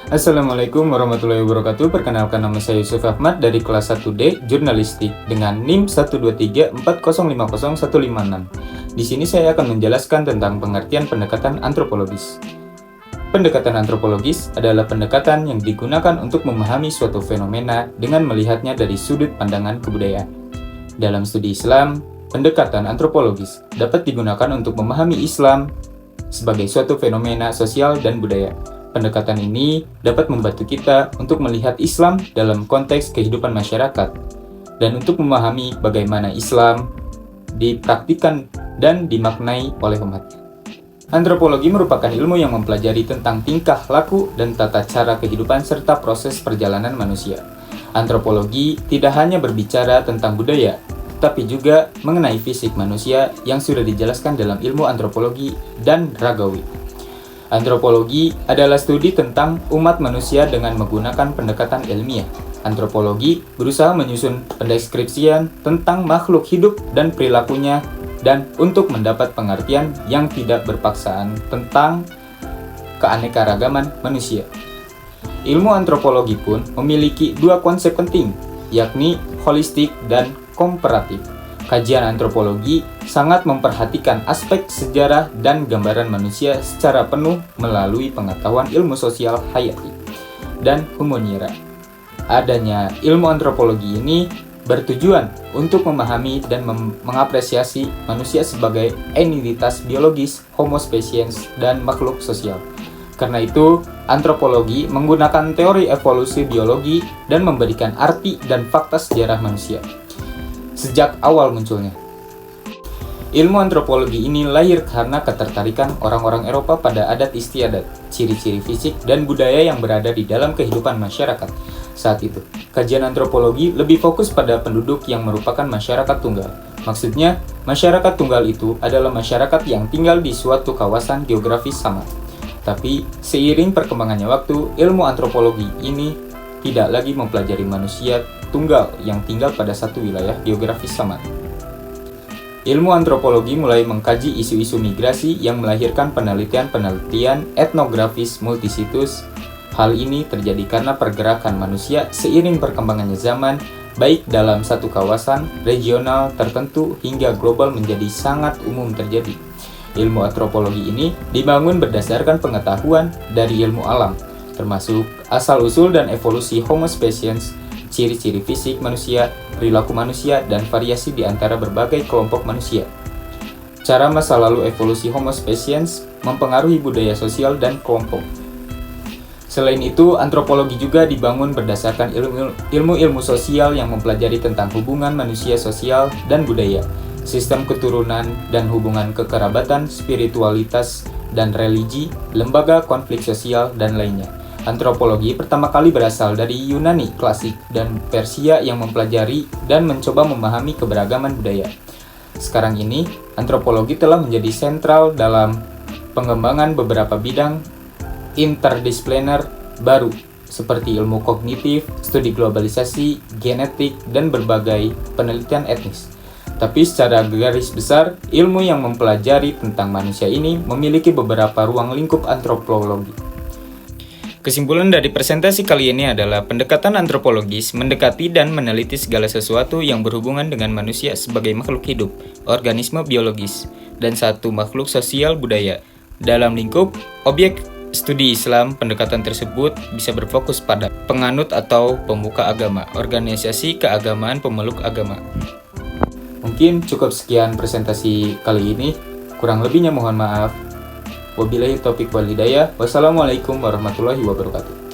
Assalamualaikum warahmatullahi wabarakatuh. Perkenalkan, nama saya Yusuf Ahmad dari kelas 1D Jurnalistik dengan NIM 12340500156. Di sini saya akan menjelaskan tentang pengertian pendekatan antropologis. Pendekatan antropologis adalah pendekatan yang digunakan untuk memahami suatu fenomena dengan melihatnya dari sudut pandangan kebudayaan. Dalam studi Islam, pendekatan antropologis dapat digunakan untuk memahami Islam sebagai suatu fenomena sosial dan budaya. Pendekatan ini dapat membantu kita untuk melihat Islam dalam konteks kehidupan masyarakat dan untuk memahami bagaimana Islam dipraktikkan dan dimaknai oleh umatnya. Antropologi merupakan ilmu yang mempelajari tentang tingkah laku dan tata cara kehidupan serta proses perjalanan manusia. Antropologi tidak hanya berbicara tentang budaya, tetapi juga mengenai fisik manusia yang sudah dijelaskan dalam ilmu antropologi dan ragawi. Antropologi adalah studi tentang umat manusia dengan menggunakan pendekatan ilmiah. Antropologi berusaha menyusun pendeskripsian tentang makhluk hidup dan perilakunya dan untuk mendapat pengertian yang tidak berpaksaan tentang keanekaragaman manusia. Ilmu antropologi pun memiliki dua konsep penting, yakni holistik dan komparatif. Kajian antropologi sangat memperhatikan aspek sejarah dan gambaran manusia secara penuh melalui pengetahuan ilmu sosial hayati dan humaniora. Adanya ilmu antropologi ini bertujuan untuk memahami dan mengapresiasi manusia sebagai entitas biologis, homo sapiens, dan makhluk sosial. Karena itu, antropologi menggunakan teori evolusi biologi dan memberikan arti dan fakta sejarah manusia sejak awal munculnya. Ilmu antropologi ini lahir karena ketertarikan orang-orang Eropa pada adat istiadat, ciri-ciri fisik, dan budaya yang berada di dalam kehidupan masyarakat saat itu. Kajian antropologi lebih fokus pada penduduk yang merupakan masyarakat tunggal. Maksudnya, masyarakat tunggal itu adalah masyarakat yang tinggal di suatu kawasan geografis sama. Tapi, seiring perkembangannya waktu, ilmu antropologi ini tidak lagi mempelajari manusia tunggal yang tinggal pada satu wilayah geografis sama. Ilmu antropologi mulai mengkaji isu-isu migrasi yang melahirkan penelitian-penelitian etnografis multisitus. Hal ini terjadi karena pergerakan manusia seiring perkembangannya zaman, baik dalam satu kawasan, regional tertentu, hingga global menjadi sangat umum terjadi. Ilmu antropologi ini dibangun berdasarkan pengetahuan dari ilmu alam, termasuk asal-usul dan evolusi homo sapiens, ciri-ciri fisik manusia, perilaku manusia, dan variasi di antara berbagai kelompok manusia. Cara masa lalu evolusi homo sapiens mempengaruhi budaya sosial dan kelompok. Selain itu, antropologi juga dibangun berdasarkan ilmu-ilmu sosial yang mempelajari tentang hubungan manusia sosial dan budaya, sistem keturunan dan hubungan kekerabatan, spiritualitas dan religi, lembaga konflik sosial, dan lainnya. Antropologi pertama kali berasal dari Yunani klasik dan Persia yang mempelajari dan mencoba memahami keberagaman budaya. Sekarang ini, antropologi telah menjadi sentral dalam pengembangan beberapa bidang interdisipliner baru, seperti ilmu kognitif, studi globalisasi, genetik, dan berbagai penelitian etnis. Tapi secara garis besar, ilmu yang mempelajari tentang manusia ini memiliki beberapa ruang lingkup antropologi. Kesimpulan dari presentasi kali ini adalah pendekatan antropologis mendekati dan meneliti segala sesuatu yang berhubungan dengan manusia sebagai makhluk hidup, organisme biologis, dan satu makhluk sosial budaya. Dalam lingkup objek studi Islam, pendekatan tersebut bisa berfokus pada penganut atau pemuka agama, organisasi keagamaan pemeluk agama. Mungkin cukup sekian presentasi kali ini, kurang lebihnya mohon maaf. Wabillahi taufiq wal hidayah. Wassalamualaikum warahmatullahi wabarakatuh.